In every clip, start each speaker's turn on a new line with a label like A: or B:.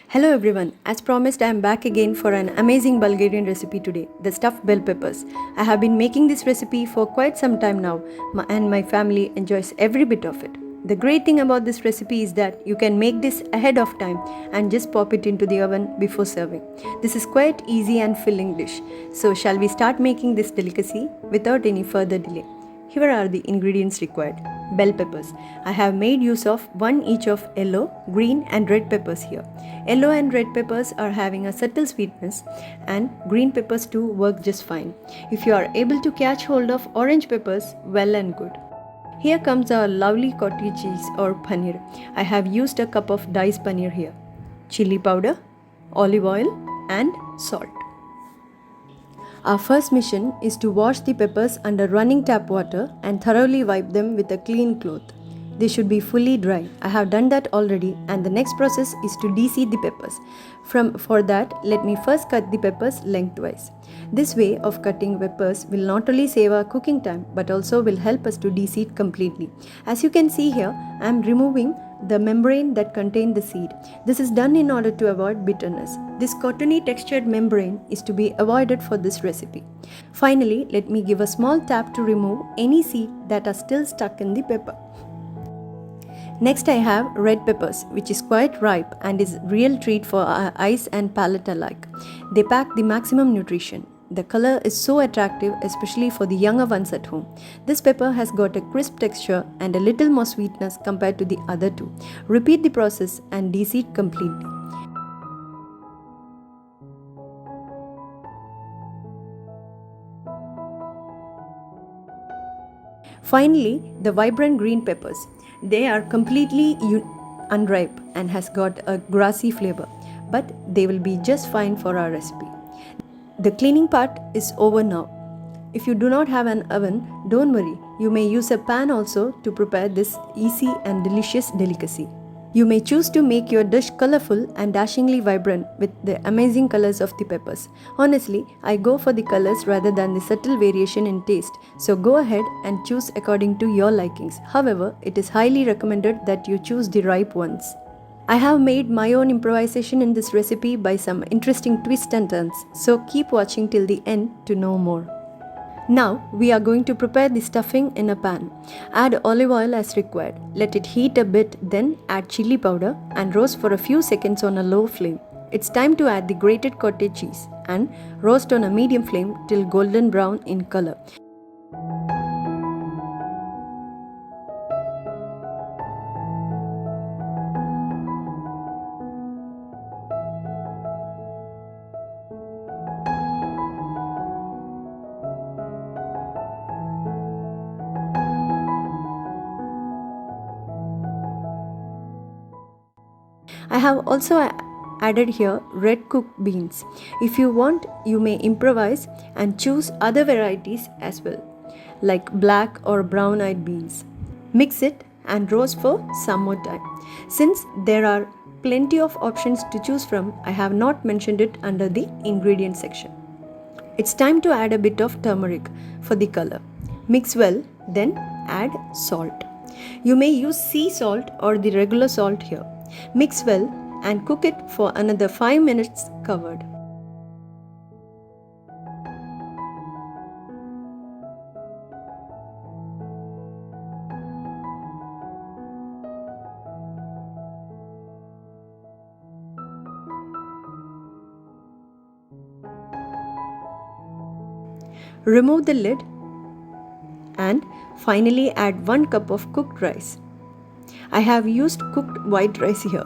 A: Hello everyone, as promised I am back again for an amazing Bulgarian recipe today, the stuffed bell peppers. I have been making this recipe for quite some time now and my family enjoys every bit of it. The great thing about this recipe is that you can make this ahead of time and just pop it into the oven before serving. This is quite easy and filling dish. So shall we start making this delicacy without any further delay? Here are the ingredients required. Bell peppers. I have made use of one each of yellow, green and red peppers here. Yellow and red peppers are having a subtle sweetness and green peppers too work just fine. If you are able to catch hold of orange peppers, well and good. Here comes our lovely cottage cheese or paneer. I have used a cup of diced paneer here. Chili powder, olive oil and salt. Our first mission is to wash the peppers under running tap water and thoroughly wipe them with a clean cloth. They should be fully dry. I have done that already and the next process is to de-seed the peppers. For that, let me first cut the peppers lengthwise. This way of cutting peppers will not only save our cooking time but also will help us to de-seed completely. As you can see here, I am removing the membrane that contained the seed. This is done in order to avoid bitterness. This cottony textured membrane is to be avoided for this recipe. Finally, let me give a small tap to remove any seed that are still stuck in the pepper. Next I have red peppers, which is quite ripe and is real treat for our eyes and palate alike. They pack the maximum nutrition. The color is so attractive, especially for the younger ones at home. This pepper has got a crisp texture and a little more sweetness compared to the other two. Repeat the process and de-seed completely. Finally, the vibrant green peppers. They are completely unripe and has got a grassy flavor, but they will be just fine for our recipe. The cleaning part is over now. If you do not have an oven, don't worry. You may use a pan also to prepare this easy and delicious delicacy. You may choose to make your dish colorful and dashingly vibrant with the amazing colors of the peppers. Honestly, I go for the colors rather than the subtle variation in taste. So go ahead and choose according to your likings. However, it is highly recommended that you choose the ripe ones. I have made my own improvisation in this recipe by some interesting twists and turns, so keep watching till the end to know more. Now we are going to prepare the stuffing in a pan. Add olive oil as required. Let it heat a bit, then add chili powder and roast for a few seconds on a low flame. It's time to add the grated cottage cheese and roast on a medium flame till golden brown in color. I have also added here red cooked beans. If you want, you may improvise and choose other varieties as well, like black or brown eyed beans. Mix it and roast for some more time. Since there are plenty of options to choose from, I have not mentioned it under the ingredient section. It's time to add a bit of turmeric for the color. Mix well, then add salt. You may use sea salt or the regular salt here. Mix well and cook it for another 5 minutes covered. Remove the lid and finally add 1 cup of cooked rice. I have used cooked white rice here.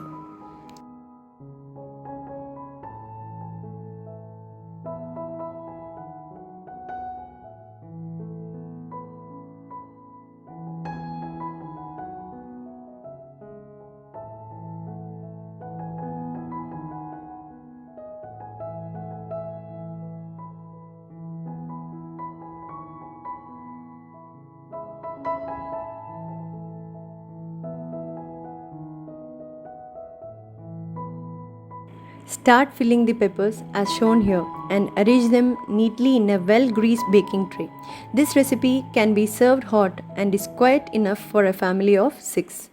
A: Start filling the peppers as shown here and arrange them neatly in a well-greased baking tray. This recipe can be served hot and is quite enough for a family of 6.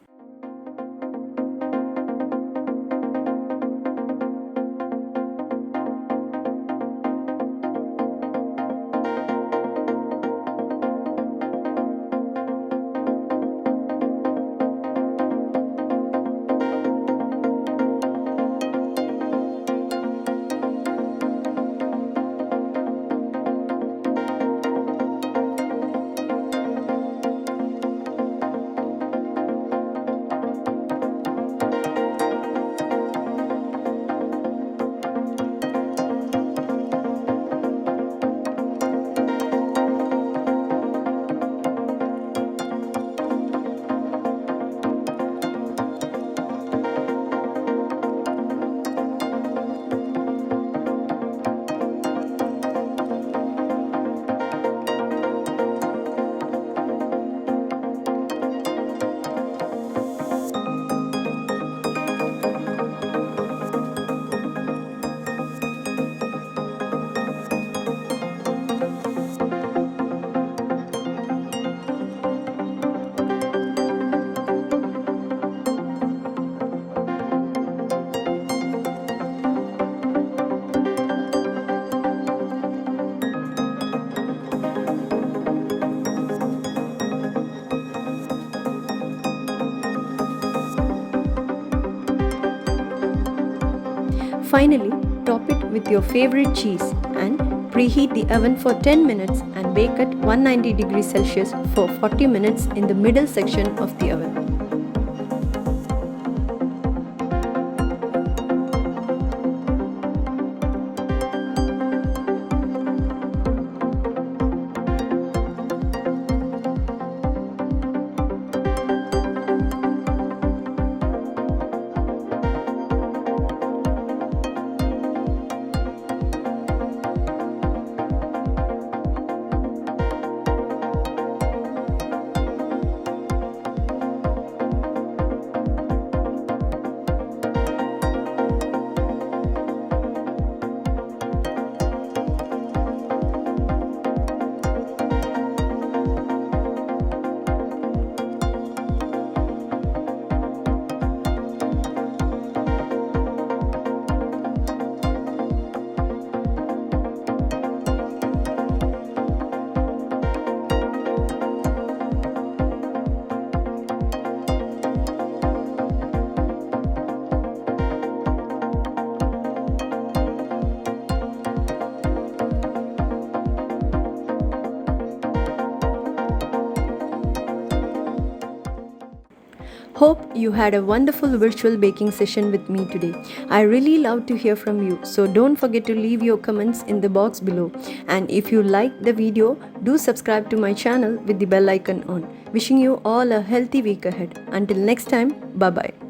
A: Finally, top it with your favorite cheese and preheat the oven for 10 minutes and bake at 190 degrees Celsius for 40 minutes in the middle section of the oven. Hope you had a wonderful virtual baking session with me today. I really love to hear from you, so don't forget to leave your comments in the box below. And if you liked the video, do subscribe to my channel with the bell icon on. Wishing you all a healthy week ahead. Until next time, bye bye.